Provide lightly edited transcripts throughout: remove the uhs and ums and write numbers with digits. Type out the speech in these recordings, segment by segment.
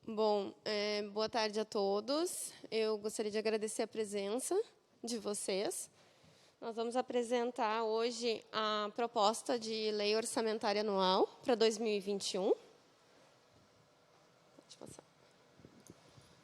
Bom, boa tarde a todos. Eu gostaria de agradecer a presença de vocês. Nós vamos apresentar hoje a proposta de lei orçamentária anual para 2021. Pode passar.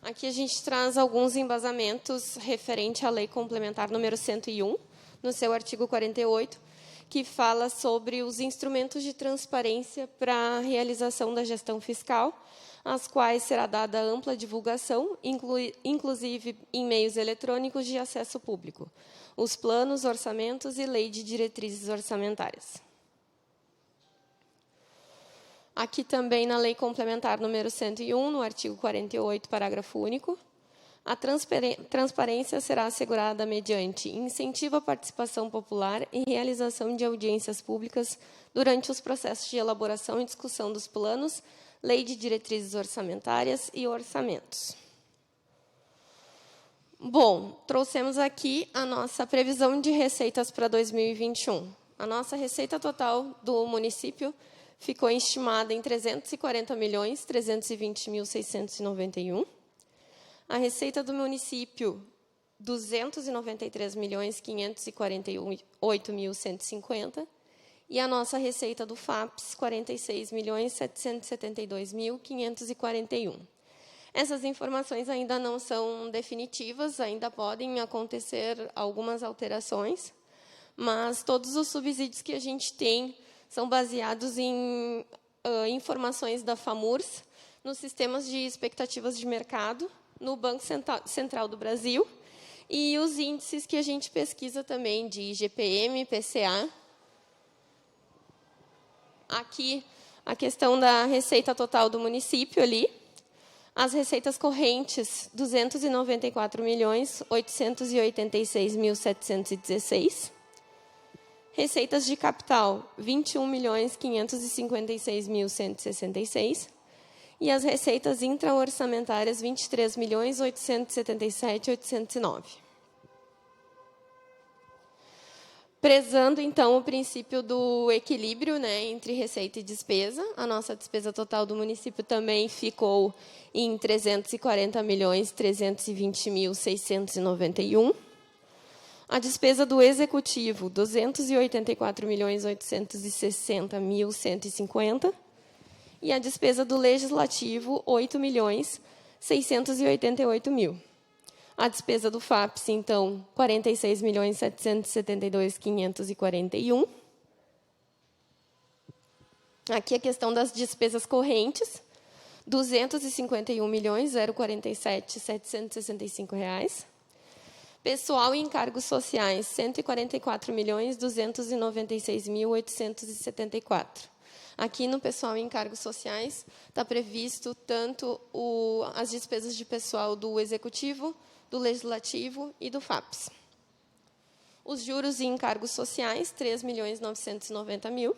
Aqui a gente traz alguns embasamentos referente à Lei Complementar número 101, no seu artigo 48, que fala sobre os instrumentos de transparência para a realização da gestão fiscal, às quais será dada ampla divulgação, inclusive em meios eletrônicos de acesso público, os planos, orçamentos e lei de diretrizes orçamentárias. Aqui também na Lei Complementar número 101, no artigo 48, parágrafo único, a transparência será assegurada mediante incentivo à participação popular e realização de audiências públicas durante os processos de elaboração e discussão dos planos, lei de diretrizes orçamentárias e orçamentos. Bom, trouxemos aqui a nossa previsão de receitas para 2021. A nossa receita total do município ficou estimada em 340.320.691. A receita do município, 293.548.150. E a nossa receita do FAPES, 46.772.541. Essas informações ainda não são definitivas, ainda podem acontecer algumas alterações, mas todos os subsídios que a gente tem são baseados em informações da FAMURS, nos sistemas de expectativas de mercado, no Banco Central do Brasil, e os índices que a gente pesquisa também de IGPM, PCA. Aqui, a questão da receita total do município ali. As receitas correntes, 294.886.716. Receitas de capital, 21.556.166. E as receitas intra-orçamentárias, 23.877.809. Prezando, então, o princípio do equilíbrio, entre receita e despesa, a nossa despesa total do município também ficou em 340.320.691. A despesa do executivo, 284.860.150. E a despesa do legislativo, 8.688.000. A despesa do FAPES, então, 46.772.541. Aqui a questão das despesas correntes, 251.047.765 reais. Pessoal e encargos sociais, 144.296.874. Aqui no pessoal e encargos sociais está previsto tanto as despesas de pessoal do Executivo, do Legislativo e do FAPES. Os juros e encargos sociais, 3.990.000.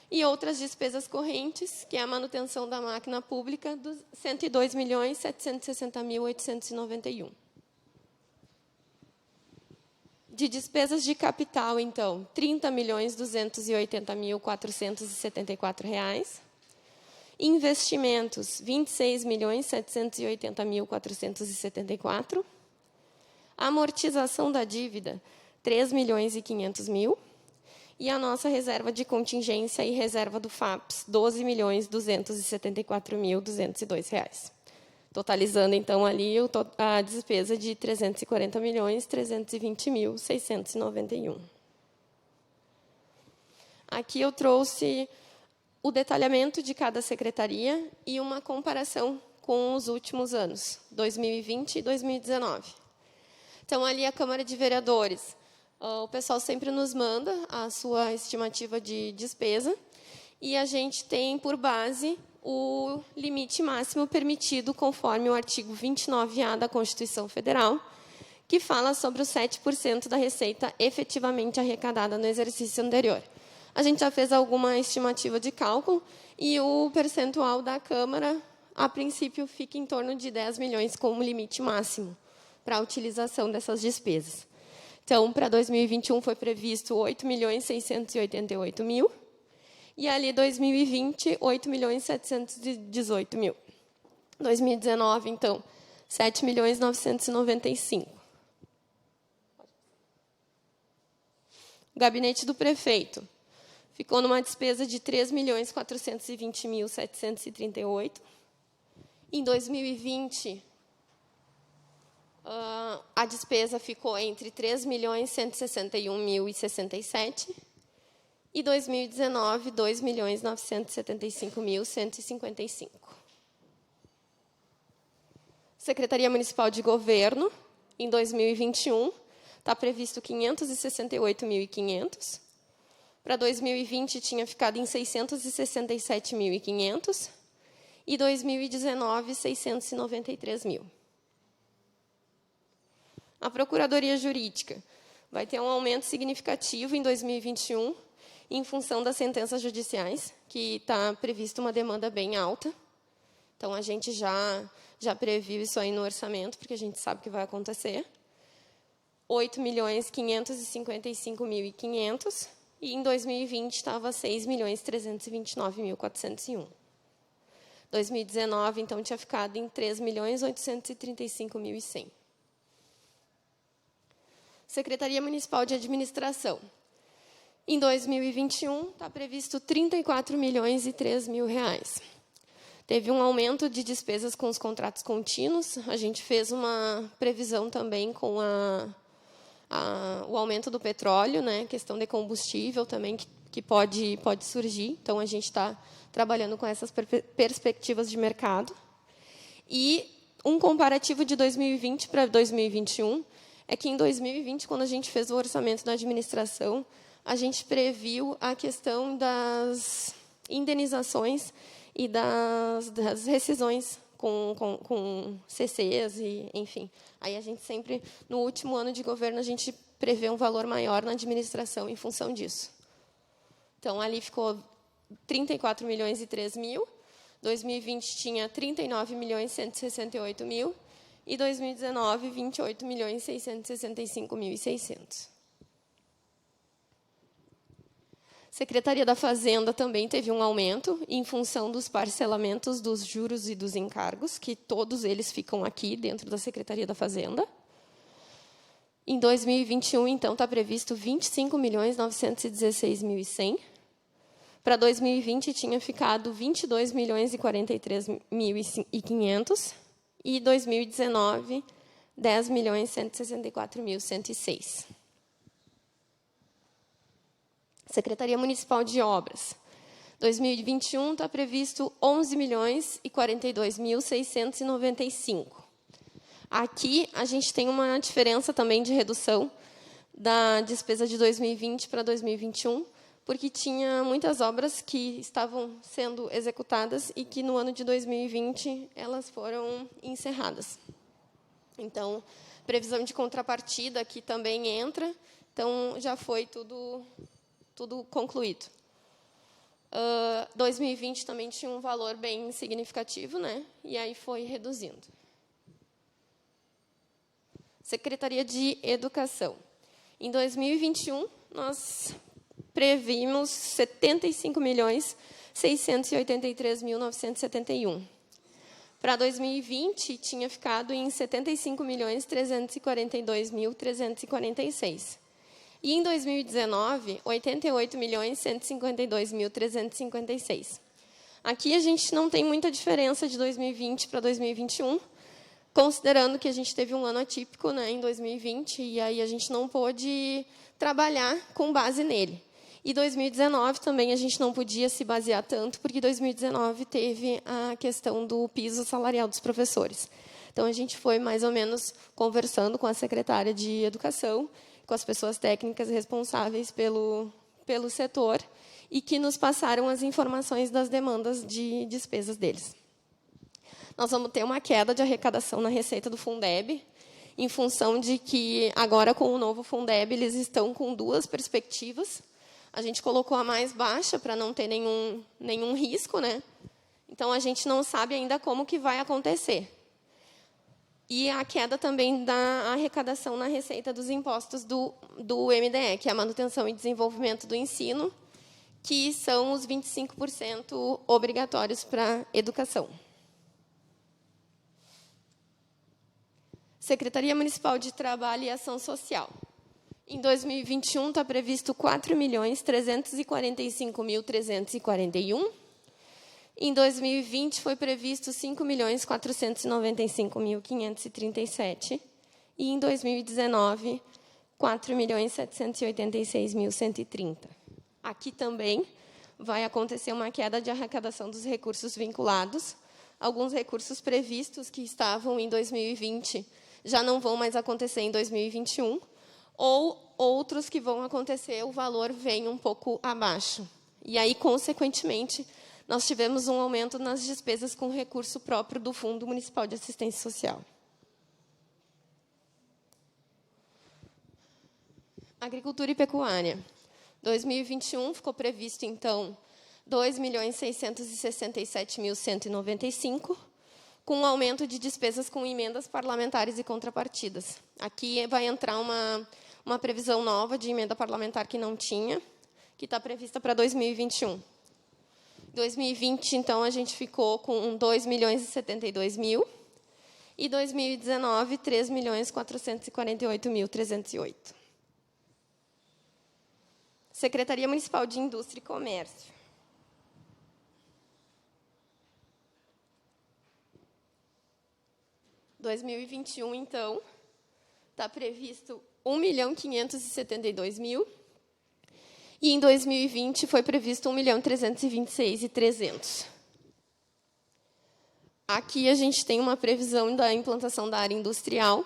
E outras despesas correntes, que é a manutenção da máquina pública, 102.760.891. De despesas de capital, então, 30.280.474 reais. Investimentos, 26.780.474. Amortização da dívida, 3.500.000. E a nossa reserva de contingência e reserva do FAPES, 12.274.202 reais. Totalizando, então, ali a despesa de 340.320.691. Aqui eu trouxe o detalhamento de cada secretaria e uma comparação com os últimos anos, 2020 e 2019. Então, ali a Câmara de Vereadores, o pessoal sempre nos manda a sua estimativa de despesa e a gente tem por base o limite máximo permitido conforme o artigo 29A da Constituição Federal, que fala sobre os 7% da receita efetivamente arrecadada no exercício anterior. A gente já fez alguma estimativa de cálculo e o percentual da Câmara, a princípio, fica em torno de 10 milhões como limite máximo para a utilização dessas despesas. Então, para 2021 foi previsto 8.688.000 e ali 2020, 8.718.000. 2019, então, 7.995.000. O gabinete do prefeito ficou numa despesa de 3.420.738. Em 2020, a despesa ficou entre 3.161.067 e 2019, 2.975.155. Secretaria Municipal de Governo, em 2021, está previsto 568.500. Para 2020, tinha ficado em 667.500. E 2019, 693.000. A Procuradoria Jurídica vai ter um aumento significativo em 2021, em função das sentenças judiciais, que está previsto uma demanda bem alta. Então, a gente já previu isso aí no orçamento, porque a gente sabe que vai acontecer. 8.555.500, e em 2020 estava 6.329.401. 2019, então, tinha ficado em 3.835.100. Secretaria Municipal de Administração. Em 2021, está previsto R$ 34.003.000. Teve um aumento de despesas com os contratos contínuos. A gente fez uma previsão também com o aumento do petróleo, né? Questão de combustível também, que pode surgir. Então, a gente está trabalhando com essas perspectivas de mercado. E um comparativo de 2020 para 2021 é que, em 2020, quando a gente fez o orçamento da administração, a gente previu a questão das indenizações e das rescisões com CCs, e, enfim. Aí, a gente sempre, no último ano de governo, a gente prevê um valor maior na administração em função disso. Então, ali ficou 34.003.000, 2020 tinha 39.168.000 e 2019, 28.665.600. Secretaria da Fazenda também teve um aumento em função dos parcelamentos dos juros e dos encargos, que todos eles ficam aqui dentro da Secretaria da Fazenda. Em 2021, então, está previsto 25.916.100. Para 2020, tinha ficado 22.043.500. E 2019, 10.164.106. Secretaria Municipal de Obras. 2021 está previsto 11.042.695. Aqui, a gente tem uma diferença também de redução da despesa de 2020 para 2021, porque tinha muitas obras que estavam sendo executadas e que, no ano de 2020, elas foram encerradas. Então, previsão de contrapartida aqui também entra, então, já foi tudo concluído. 2020 também tinha um valor bem significativo, né? E aí foi reduzindo. Secretaria de Educação. Em 2021, nós previmos 75.683.971. Para 2020, tinha ficado em 75.342.346. E, em 2019, 88.152.356. Aqui, a gente não tem muita diferença de 2020 para 2021, considerando que a gente teve um ano atípico, né, em 2020, e aí a gente não pôde trabalhar com base nele. E 2019 também a gente não podia se basear tanto, porque 2019 teve a questão do piso salarial dos professores. Então, a gente foi mais ou menos conversando com a secretária de Educação, com as pessoas técnicas responsáveis pelo setor, e que nos passaram as informações das demandas de despesas deles. Nós vamos ter uma queda de arrecadação na receita do Fundeb, em função de que, agora, com o novo Fundeb, eles estão com duas perspectivas. A gente colocou a mais baixa para não ter nenhum risco, né? Então, a gente não sabe ainda como que vai acontecer. E a queda também da arrecadação na receita dos impostos do MDE, que é a Manutenção e Desenvolvimento do Ensino, que são os 25% obrigatórios para a educação. Secretaria Municipal de Trabalho e Ação Social. Em 2021, está previsto 4.345.341. Em 2020, foi previsto 5.495.537. E, em 2019, 4.786.130. Aqui também vai acontecer uma queda de arrecadação dos recursos vinculados. Alguns recursos previstos que estavam em 2020 já não vão mais acontecer em 2021, ou outros que vão acontecer, o valor vem um pouco abaixo. E aí, consequentemente, nós tivemos um aumento nas despesas com recurso próprio do Fundo Municipal de Assistência Social. Agricultura e pecuária. 2021 ficou previsto, então, 2.667.195, com um aumento de despesas com emendas parlamentares e contrapartidas. Aqui vai entrar uma previsão nova de emenda parlamentar que não tinha, que está prevista para 2021. Em 2020, então, a gente ficou com 2.072.000, e 2019, 3.448.308. Secretaria Municipal de Indústria e Comércio. Em 2021, então, está previsto 1.572.000, e em 2020 foi previsto 1.326.300. Aqui a gente tem uma previsão da implantação da área industrial,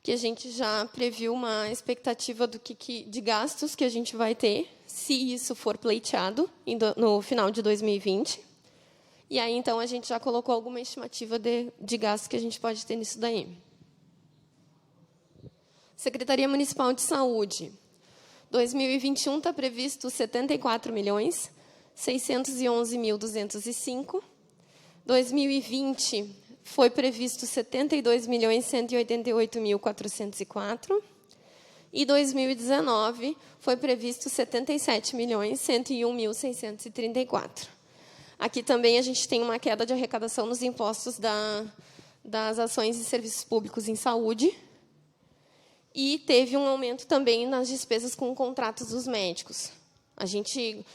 que a gente já previu uma expectativa de gastos que a gente vai ter, se isso for pleiteado no final de 2020. E aí, então, a gente já colocou alguma estimativa de gastos que a gente pode ter nisso daí. Secretaria Municipal de Saúde. 2021 está previsto 74.611.205. 2020 foi previsto 72.188.404. E 2019 foi previsto 77.101.634. Aqui também a gente tem uma queda de arrecadação nos impostos das ações e serviços públicos em saúde. E teve um aumento também nas despesas com contratos dos médicos. A gente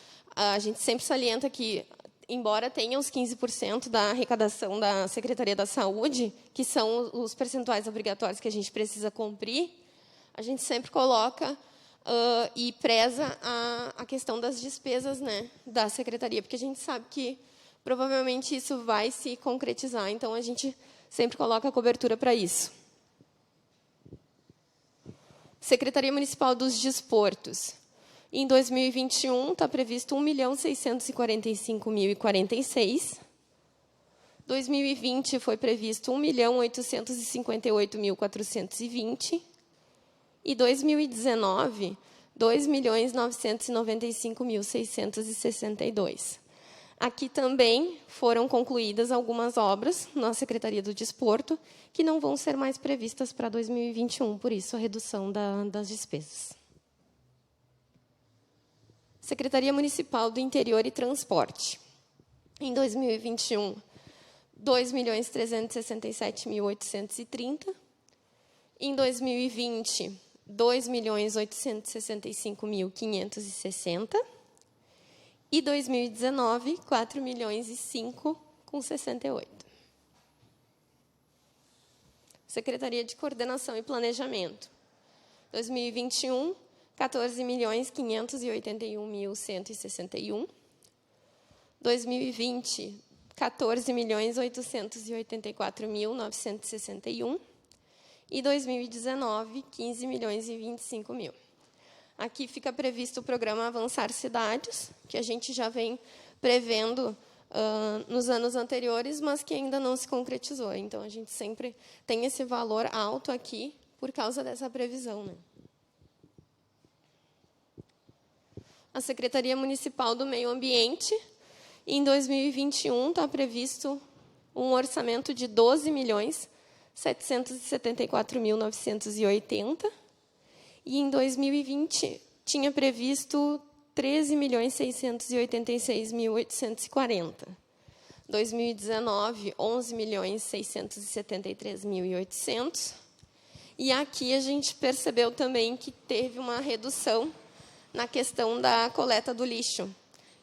sempre salienta que, embora tenha os 15% da arrecadação da Secretaria da Saúde, que são os percentuais obrigatórios que a gente precisa cumprir, a gente sempre coloca e preza a questão das despesas, né, da Secretaria, porque a gente sabe que, provavelmente, isso vai se concretizar. Então, a gente sempre coloca a cobertura para isso. Secretaria Municipal dos Desportos. Em 2021, está previsto 1.645.046. 2020 foi previsto 1.858.420. E 2019, 2.995.662. Aqui também foram concluídas algumas obras na Secretaria do Desporto, que não vão ser mais previstas para 2021, por isso a redução das despesas. Secretaria Municipal do Interior e Transporte. Em 2021, 2.367.830. Em 2020, 2.865.560. E 2019, 4.005.68. Secretaria de Coordenação e Planejamento. 2021, 14.581.161. 2020, 14.884.961. E 2019, 15.025.000. Aqui fica previsto o programa Avançar Cidades, que a gente já vem prevendo nos anos anteriores, mas que ainda não se concretizou. Então, a gente sempre tem esse valor alto aqui por causa dessa previsão, né? A Secretaria Municipal do Meio Ambiente, em 2021, está previsto um orçamento de 12.774.980. E, em 2020, tinha previsto 13.686.840. 2019, 11.673.800. E aqui a gente percebeu também que teve uma redução na questão da coleta do lixo,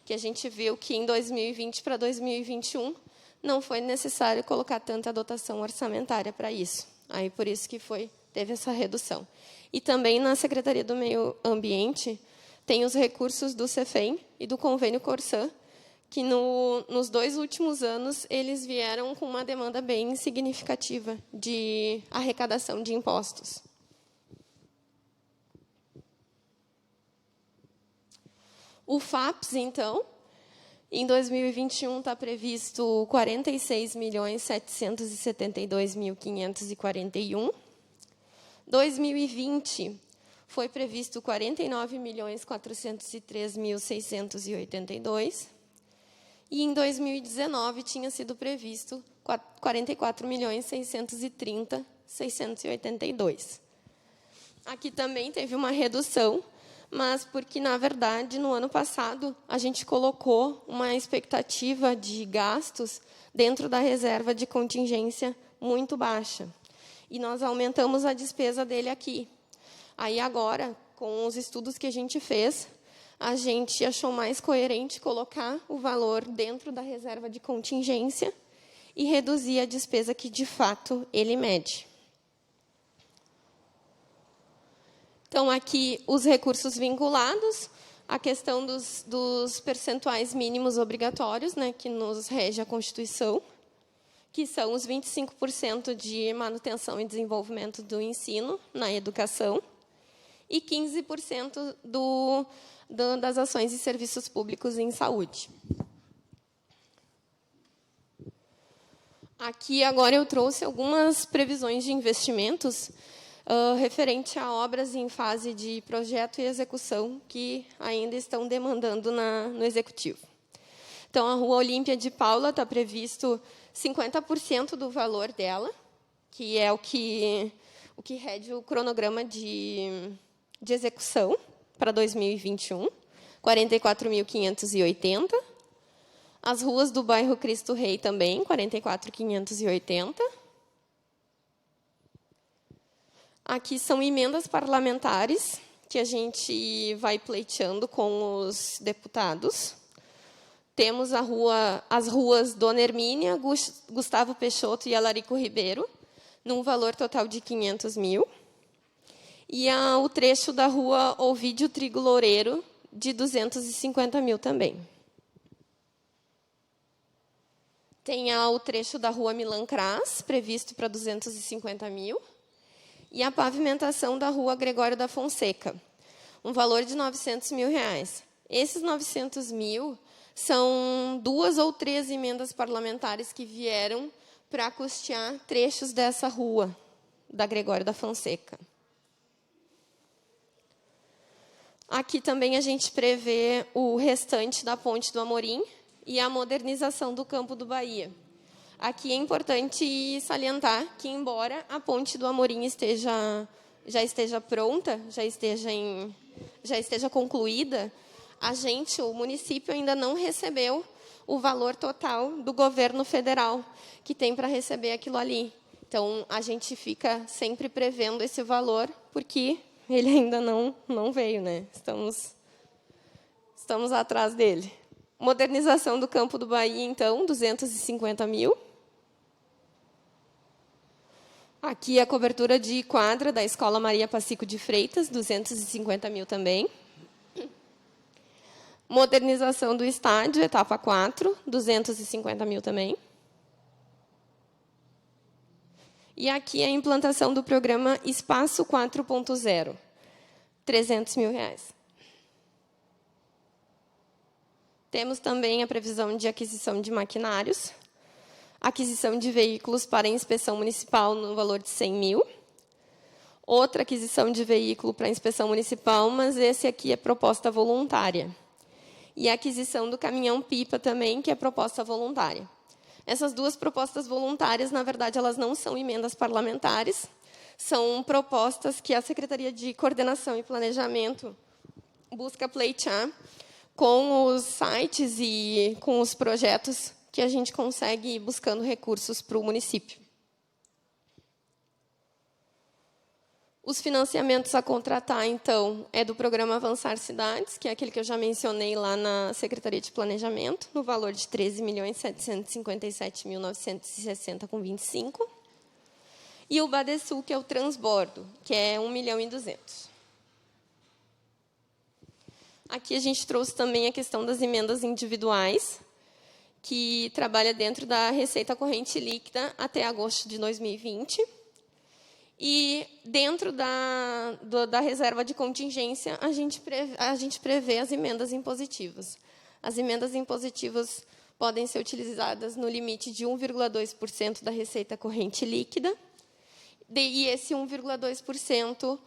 que a gente viu que em 2020 para 2021 não foi necessário colocar tanta dotação orçamentária para isso. Aí por isso que teve essa redução. E também na Secretaria do Meio Ambiente tem os recursos do CEFEM e do Convênio Corsã, que nos 2 últimos anos eles vieram com uma demanda bem significativa de arrecadação de impostos. O FAPES, então, em 2021 está previsto 46.772.541. 2020 foi previsto 49.403.682. E em 2019 tinha sido previsto 44.630.682. Aqui também teve uma redução, mas porque, na verdade, no ano passado, a gente colocou uma expectativa de gastos dentro da reserva de contingência muito baixa. E nós aumentamos a despesa dele aqui. Aí, agora, com os estudos que a gente fez, a gente achou mais coerente colocar o valor dentro da reserva de contingência e reduzir a despesa que, de fato, ele mede. Então, aqui, os recursos vinculados, a questão dos percentuais mínimos obrigatórios, né, que nos rege a Constituição, que são os 25% de manutenção e desenvolvimento do ensino na educação e 15% das ações e serviços públicos em saúde. Aqui, agora, eu trouxe algumas previsões de investimentos referente a obras em fase de projeto e execução que ainda estão demandando no Executivo. Então, a Rua Olímpia de Paula está previsto 50% do valor dela, que é o que rege o cronograma de execução para 2021, 44.580. As ruas do bairro Cristo Rei também, 44.580. Aqui são emendas parlamentares que a gente vai pleiteando com os deputados. Temos as ruas Dona Hermínia, Gustavo Peixoto e Alarico Ribeiro, num valor total de 500 mil. E o trecho da rua Ovídio Trigo Loureiro, de 250 mil também. Tem o trecho da rua Milan Cras, previsto para 250 mil. E a pavimentação da rua Gregório da Fonseca, um valor de 900 mil reais. Esses 900 mil são 2 ou 3 emendas parlamentares que vieram para custear trechos dessa rua, da Gregório da Fonseca. Aqui também a gente prevê o restante da Ponte do Amorim e a modernização do Campo do Bahia. Aqui é importante salientar que, embora a Ponte do Amorim já esteja pronta, já esteja concluída, o município ainda não recebeu o valor total do governo federal que tem para receber aquilo ali. Então, a gente fica sempre prevendo esse valor, porque ele ainda não veio, né? Estamos atrás dele. Modernização do Campo do Bahia, então, 250 mil. Aqui a cobertura de quadra da Escola Maria Pacico de Freitas, 250 mil também. Modernização do estádio, etapa 4, 250 mil também. E aqui a implantação do programa Espaço 4.0, 300 mil reais. Temos também a previsão de aquisição de maquinários, aquisição de veículos para inspeção municipal no valor de 100 mil, outra aquisição de veículo para inspeção municipal, mas esse aqui é proposta voluntária. E a aquisição do caminhão-pipa também, que é proposta voluntária. Essas 2 propostas voluntárias, na verdade, elas não são emendas parlamentares, são propostas que a Secretaria de Coordenação e Planejamento busca pleitear com os sites e com os projetos que a gente consegue ir buscando recursos para o município. Os financiamentos a contratar, então, é do programa Avançar Cidades, que é aquele que eu já mencionei lá na Secretaria de Planejamento, no valor de 13.757.960,25. E o Badesul, que é o transbordo, que é 1.200.000. Aqui a gente trouxe também a questão das emendas individuais, que trabalha dentro da receita corrente líquida até agosto de 2020. E, dentro da reserva de contingência, a gente prevê as emendas impositivas. As emendas impositivas podem ser utilizadas no limite de 1,2% da receita corrente líquida, e esse 1,2%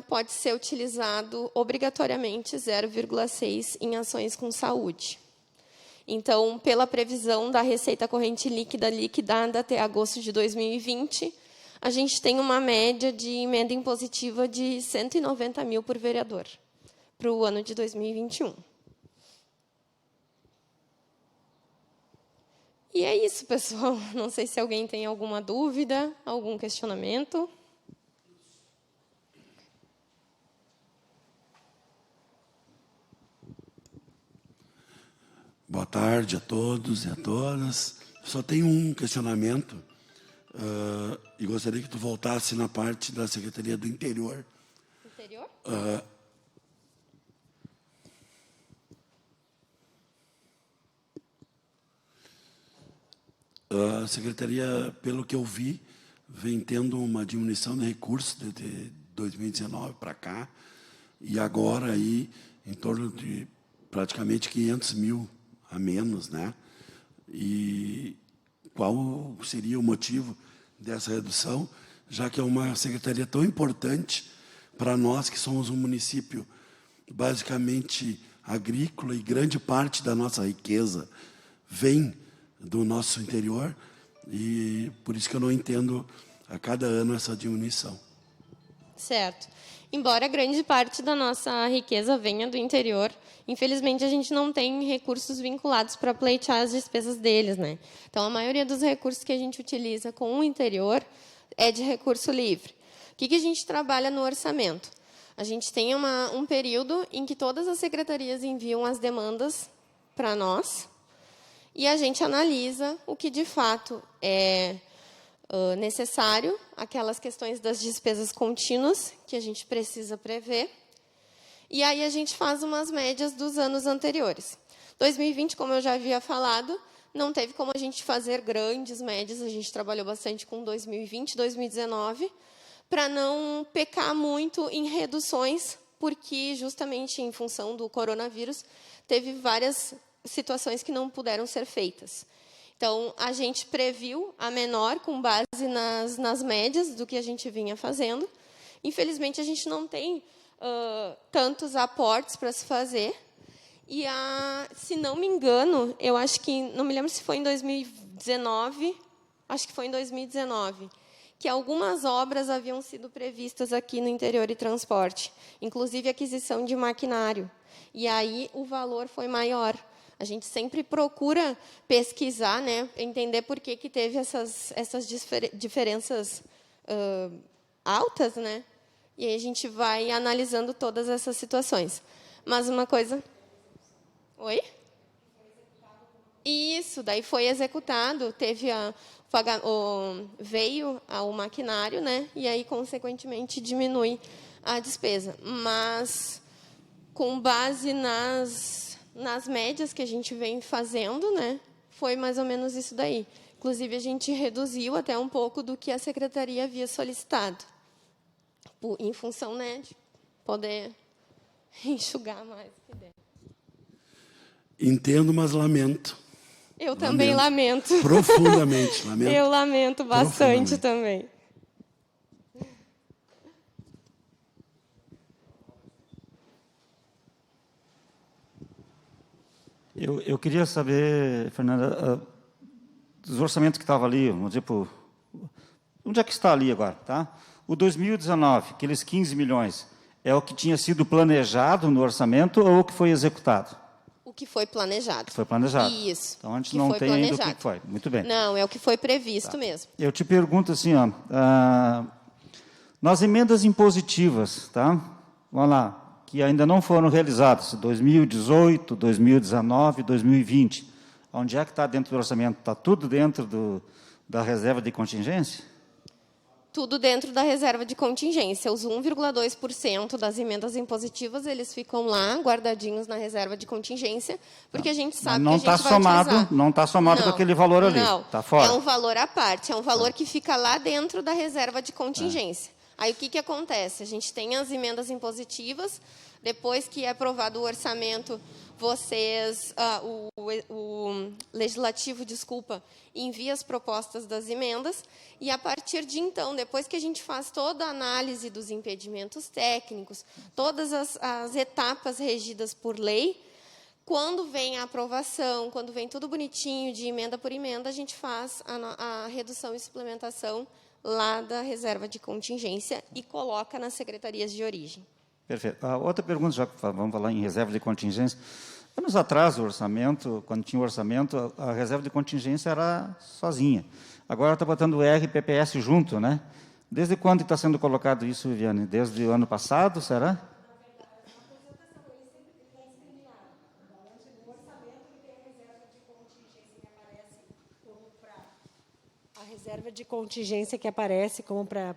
pode ser utilizado obrigatoriamente 0,6% em ações com saúde. Então, pela previsão da receita corrente líquida liquidada até agosto de 2020, a gente tem uma média de emenda impositiva de 190 mil por vereador para o ano de 2021. E é isso, pessoal. Não sei se alguém tem alguma dúvida, algum questionamento. Boa tarde a todos e a todas. Só tenho um questionamento e gostaria que tu voltasse na parte da Secretaria do Interior. Interior? A Secretaria, pelo que eu vi, vem tendo uma diminuição de recursos de 2019 para cá, e agora aí em torno de praticamente 500 mil a menos, né? E qual seria o motivo dessa redução, já que é uma secretaria tão importante para nós, que somos um município basicamente agrícola, e grande parte da nossa riqueza vem do nosso interior, e por isso que eu não entendo a cada ano essa diminuição. Certo. Embora grande parte da nossa riqueza venha do interior, infelizmente a gente não tem recursos vinculados para pleitear as despesas deles, né? Então, a maioria dos recursos que a gente utiliza com o interior é de recurso livre. O que a gente trabalha no orçamento? A gente tem um período em que todas as secretarias enviam as demandas para nós, e a gente analisa o que, de fato, é necessário, aquelas questões das despesas contínuas que a gente precisa prever, e aí a gente faz umas médias dos anos anteriores. 2020, como eu já havia falado, não teve como a gente fazer grandes médias, a gente trabalhou bastante com 2020, 2019, para não pecar muito em reduções, porque, justamente em função do coronavírus, teve várias situações que não puderam ser feitas. Então, a gente previu a menor com base nas médias do que a gente vinha fazendo. Infelizmente, a gente não tem tantos aportes para se fazer. E, se não me engano, eu acho que, não me lembro se foi em 2019, acho que foi em 2019, que algumas obras haviam sido previstas aqui no Interior e Transporte, inclusive aquisição de maquinário. E aí o valor foi maior. A gente sempre procura pesquisar, né, entender por que teve essas diferenças altas, né? E aí a gente vai analisando todas essas situações. Mas uma coisa... Oi? Isso, daí foi executado, teve veio o maquinário, né? E aí, consequentemente, diminui a despesa. Mas, com base nas médias que a gente vem fazendo, né, foi mais ou menos isso daí. Inclusive, a gente reduziu até um pouco do que a secretaria havia solicitado, em função, né, de poder enxugar mais. Entendo, mas lamento. Eu também lamento. Profundamente, lamento. Eu lamento bastante também. Eu queria saber, Fernanda, dos orçamentos que estavam ali, vamos dizer, onde é que está ali agora, tá? O 2019, aqueles 15 milhões, é o que tinha sido planejado no orçamento ou o que foi executado? O que foi planejado. Foi planejado. Isso. Então, a gente não tem ainda o que foi. Muito bem. Não, é o que foi previsto mesmo. Eu te pergunto assim, ó, Nas emendas impositivas, tá? Vamos lá, que ainda não foram realizadas, 2018, 2019, 2020. Onde é que está dentro do orçamento? Está tudo dentro da reserva de contingência? Tudo dentro da reserva de contingência. Os 1,2% das emendas impositivas, eles ficam lá, guardadinhos na reserva de contingência, porque a gente sabe não que a gente vai somado, utilizar. não está somado com aquele valor ali. Não, está fora. É um valor à parte, é um valor que fica lá dentro da reserva de contingência. Aí, o que acontece? A gente tem as emendas impositivas, depois que é aprovado o orçamento, o legislativo, envia as propostas das emendas, e a partir de então, depois que a gente faz toda a análise dos impedimentos técnicos, todas as etapas regidas por lei, quando vem a aprovação, quando vem tudo bonitinho, de emenda por emenda, a gente faz a redução e suplementação lá da reserva de contingência e coloca nas secretarias de origem. Perfeito. Outra pergunta, já que vamos falar em reserva de contingência. Anos atrás, o orçamento, quando tinha o orçamento, a reserva de contingência era sozinha. Agora está botando o RPPS junto, né? Desde quando está sendo colocado isso, Viviane? Desde o ano passado, será? Reserva de contingência que aparece como para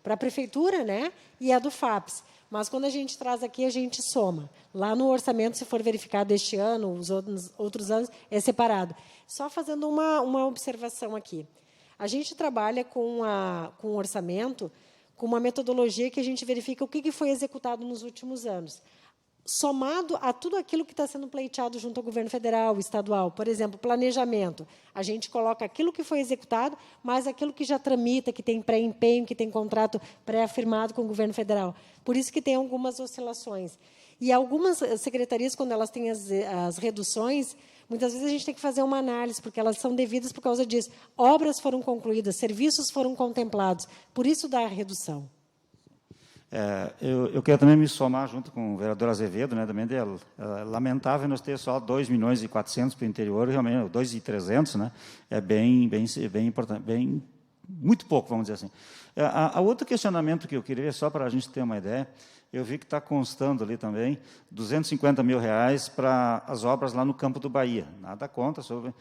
a prefeitura, né? E a do FAPES. Mas, quando a gente traz aqui, a gente soma. Lá no orçamento, se for verificado este ano, os outros anos, é separado. Só fazendo uma observação aqui. A gente trabalha com o orçamento com uma metodologia que a gente verifica o que foi executado nos últimos anos, somado a tudo aquilo que está sendo pleiteado junto ao governo federal, estadual. Por exemplo, planejamento. A gente coloca aquilo que foi executado, mais aquilo que já tramita, que tem pré-empenho, que tem contrato pré-afirmado com o governo federal. Por isso que tem algumas oscilações. E algumas secretarias, quando elas têm as reduções, muitas vezes a gente tem que fazer uma análise, porque elas são devidas por causa disso. Obras foram concluídas, serviços foram contemplados. Por isso dá a redução. Eu quero também me somar junto com o vereador Azevedo, né, também é lamentável nós ter só 2,4 milhões para o interior, realmente 2,3 né, é bem importante, muito pouco, vamos dizer assim. A outro questionamento que eu queria, só para a gente ter uma ideia, eu vi que está constando ali também R$250 mil para as obras lá no Campo do Bahia, nada contra sobre...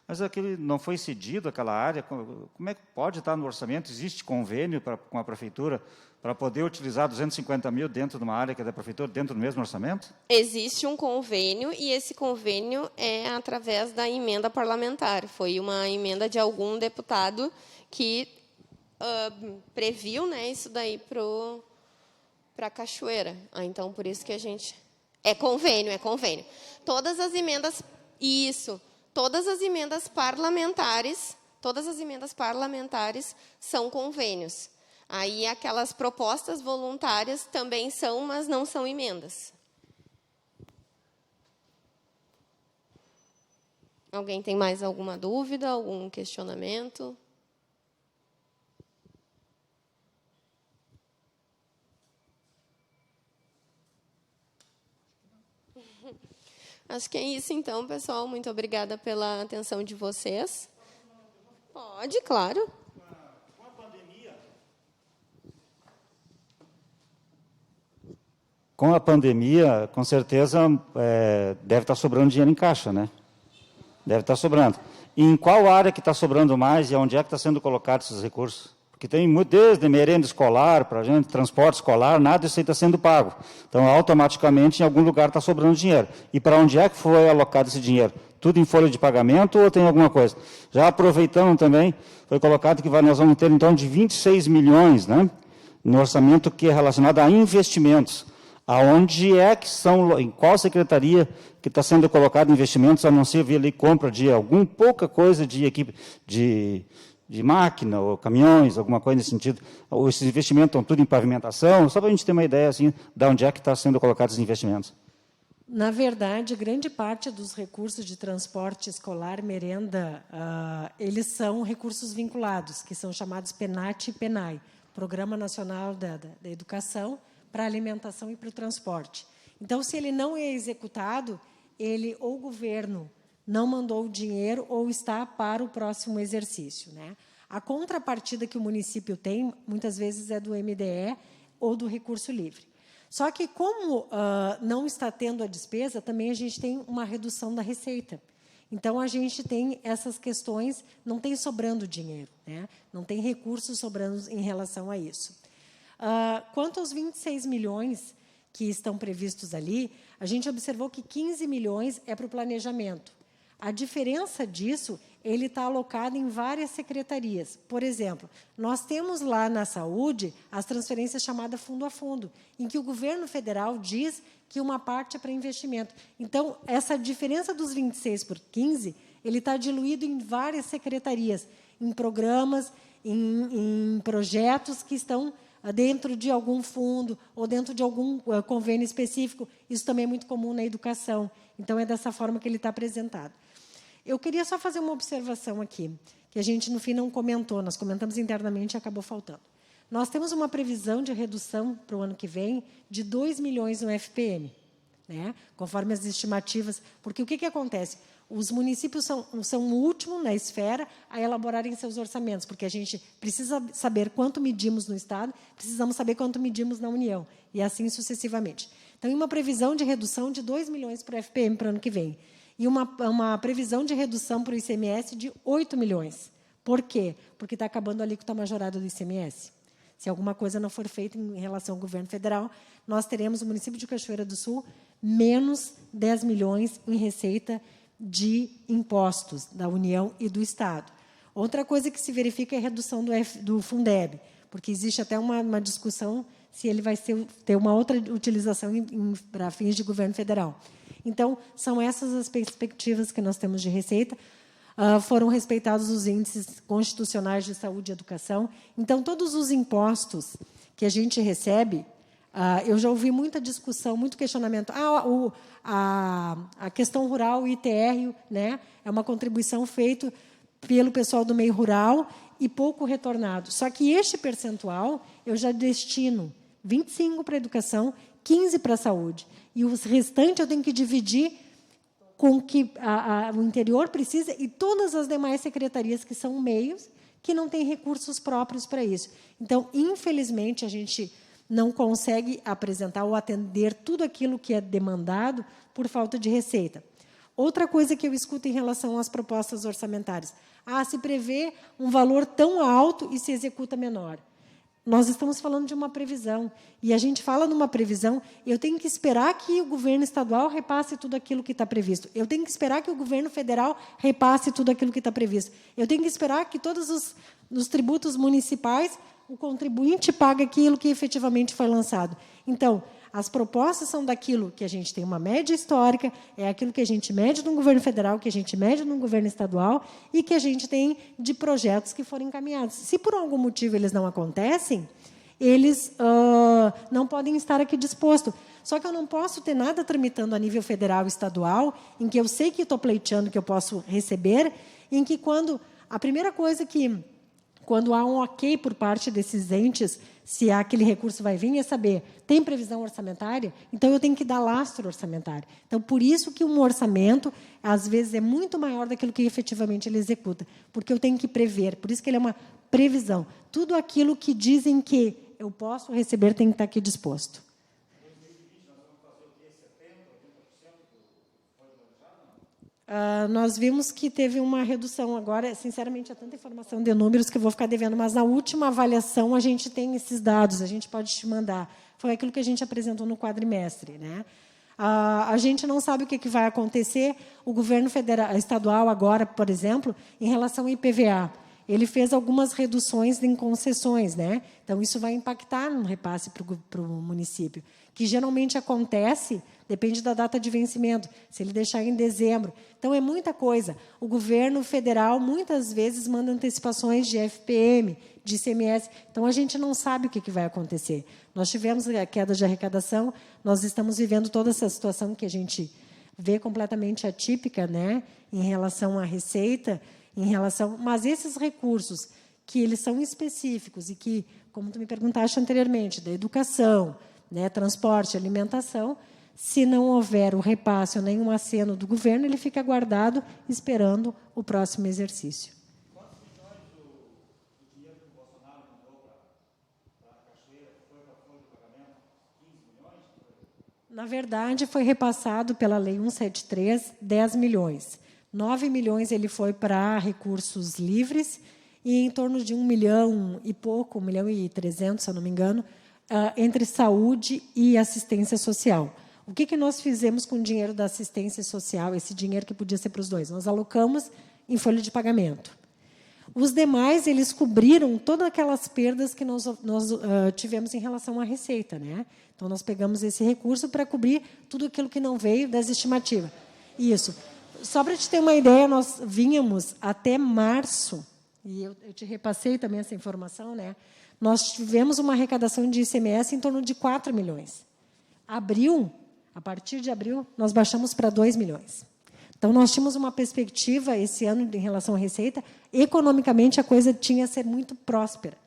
Mas aquele não foi cedido, aquela área, como é que pode estar no orçamento? Existe convênio com a prefeitura para poder utilizar 250 mil dentro de uma área que é da prefeitura, dentro do mesmo orçamento? Existe um convênio, e esse convênio é através da emenda parlamentar. Foi uma emenda de algum deputado que previu, né, isso daí para a Cachoeira. Então, por isso que a gente... É convênio. Todas as emendas... Isso. Todas as emendas parlamentares são convênios. Aí, aquelas propostas voluntárias também são, mas não são emendas. Alguém tem mais alguma dúvida, algum questionamento? Acho que é isso, então, pessoal. Muito obrigada pela atenção de vocês. Pode, claro. Com a pandemia, com certeza, deve estar sobrando dinheiro em caixa, né? Deve estar sobrando. E em qual área que está sobrando mais e onde é que está sendo colocado esses recursos? Porque tem muito, desde merenda escolar, para a gente, transporte escolar, nada disso aí está sendo pago. Então, automaticamente, em algum lugar está sobrando dinheiro. E para onde é que foi alocado esse dinheiro? Tudo em folha de pagamento ou tem alguma coisa? Já aproveitando também, foi colocado que nós vamos ter, então, de 26 milhões, né, no orçamento que é relacionado a investimentos. Aonde é que são, em qual secretaria que está sendo colocado investimentos, a não ser via ali compra de pouca coisa de equipe, de máquina ou caminhões, alguma coisa nesse sentido. Esses investimentos estão tudo em pavimentação, só para a gente ter uma ideia assim, de onde é que está sendo colocados os investimentos. Na verdade, grande parte dos recursos de transporte escolar, merenda, eles são recursos vinculados, que são chamados PENAT e PENAI, Programa Nacional da Educação para a Alimentação e para o Transporte. Então, se ele não é executado, ou o governo não mandou o dinheiro ou está para o próximo exercício, né? A contrapartida que o município tem, muitas vezes, é do MDE ou do recurso livre. Só que, como não está tendo a despesa, também a gente tem uma redução da receita. Então, a gente tem essas questões, não tem sobrando dinheiro, né? Não tem recursos sobrando em relação a isso. Quanto aos 26 milhões que estão previstos ali, a gente observou que 15 milhões é para o planejamento. A diferença disso, ele está alocado em várias secretarias. Por exemplo, nós temos lá na saúde as transferências chamadas fundo a fundo, em que o governo federal diz que uma parte é para investimento. Então, essa diferença dos 26 por 15, ele está diluído em várias secretarias, em programas, em projetos que estão dentro de algum fundo ou dentro de algum convênio específico. Isso também é muito comum na educação. Então, é dessa forma que ele está apresentado. Eu queria só fazer uma observação aqui, que a gente, no fim, não comentou. Nós comentamos internamente e acabou faltando. Nós temos uma previsão de redução para o ano que vem de 2 milhões no FPM, né? Conforme as estimativas. Porque o que acontece? Os municípios são o último na esfera a elaborarem seus orçamentos, porque a gente precisa saber quanto medimos no Estado, precisamos saber quanto medimos na União, e assim sucessivamente. Então, uma previsão de redução de 2 milhões para o FPM para o ano que vem. E uma previsão de redução para o ICMS de 8 milhões. Por quê? Porque está acabando a alíquota majorada do ICMS. Se alguma coisa não for feita em relação ao governo federal, nós teremos, o município de Cachoeira do Sul, menos 10 milhões em receita de impostos da União e do Estado. Outra coisa que se verifica é a redução do Fundeb, porque existe até uma discussão se ele vai ter uma outra utilização para fins de governo federal. Então, são essas as perspectivas que nós temos de receita. Foram respeitados os índices constitucionais de saúde e educação. Então, todos os impostos que a gente recebe, eu já ouvi muita discussão, muito questionamento. A questão rural, o ITR, né, é uma contribuição feita pelo pessoal do meio rural e pouco retornado. Só que este percentual eu já destino 25 para a educação, 15 para a saúde. E os restantes eu tenho que dividir com o que o interior precisa e todas as demais secretarias, que são meios, que não têm recursos próprios para isso. Então, infelizmente, a gente não consegue apresentar ou atender tudo aquilo que é demandado por falta de receita. Outra coisa que eu escuto em relação às propostas orçamentárias. Se prevê um valor tão alto e se executa menor. Nós estamos falando de uma previsão. E a gente fala numa previsão, eu tenho que esperar que o governo estadual repasse tudo aquilo que está previsto. Eu tenho que esperar que o governo federal repasse tudo aquilo que está previsto. Eu tenho que esperar que todos os tributos municipais, o contribuinte pague aquilo que efetivamente foi lançado. Então, as propostas são daquilo que a gente tem uma média histórica, é aquilo que a gente mede no governo federal, que a gente mede no governo estadual e que a gente tem de projetos que foram encaminhados. Se, por algum motivo, eles não acontecem, eles não podem estar aqui dispostos. Só que eu não posso ter nada tramitando a nível federal e estadual, em que eu sei que estou pleiteando que eu posso receber, em que, a primeira coisa que, quando há um ok por parte desses entes, se aquele recurso vai vir, é saber, tem previsão orçamentária? Então, eu tenho que dar lastro orçamentário. Então, por isso que um orçamento, às vezes, é muito maior daquilo que efetivamente ele executa, porque eu tenho que prever, por isso que ele é uma previsão. Tudo aquilo que dizem que eu posso receber tem que estar aqui disposto. Nós vimos que teve uma redução. Agora, sinceramente, há tanta informação de números que eu vou ficar devendo, mas na última avaliação a gente tem esses dados, a gente pode te mandar. Foi aquilo que a gente apresentou no quadrimestre, né? A gente não sabe o que vai acontecer. O governo estadual agora, por exemplo, em relação ao IPVA, ele fez algumas reduções em concessões, né? Então, isso vai impactar no repasse para o município, que geralmente acontece, depende da data de vencimento, se ele deixar em dezembro. Então, é muita coisa. O governo federal, muitas vezes, manda antecipações de FPM, de ICMS. Então, a gente não sabe o que vai acontecer. Nós tivemos a queda de arrecadação, nós estamos vivendo toda essa situação que a gente vê completamente atípica, né, em relação à receita, mas esses recursos, que eles são específicos e que, como tu me perguntaste anteriormente, da educação, né, transporte, alimentação, se não houver o repasse ou nenhum aceno do governo, ele fica guardado esperando o próximo exercício. Quantos milhões Na verdade, foi repassado pela Lei 173, 10 milhões. 9 milhões ele foi para recursos livres e em torno de 1 milhão e pouco, 1 milhão e 300, se eu não me engano, entre saúde e assistência social. O que nós fizemos com o dinheiro da assistência social, esse dinheiro que podia ser para os dois? Nós alocamos em folha de pagamento. Os demais, eles cobriram todas aquelas perdas que nós tivemos em relação à receita, né? Então, nós pegamos esse recurso para cobrir tudo aquilo que não veio das estimativas. Isso. Só para te ter uma ideia, nós vínhamos até março, e eu te repassei também essa informação, né? Nós tivemos uma arrecadação de ICMS em torno de 4 milhões. A partir de abril, nós baixamos para 2 milhões. Então, nós tínhamos uma perspectiva esse ano em relação à receita. Economicamente, a coisa tinha a ser muito próspera.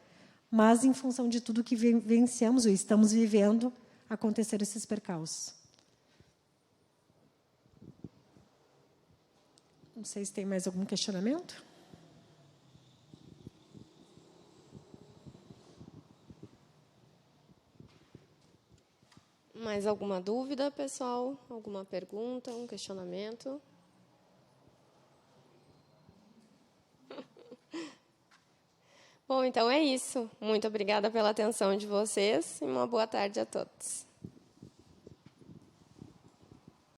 Mas, em função de tudo que vivenciamos e estamos vivendo, aconteceram esses percalços. Não sei se tem mais algum questionamento. Mais alguma dúvida, pessoal? Alguma pergunta, um questionamento? Bom, então é isso. Muito obrigada pela atenção de vocês e uma boa tarde a todos.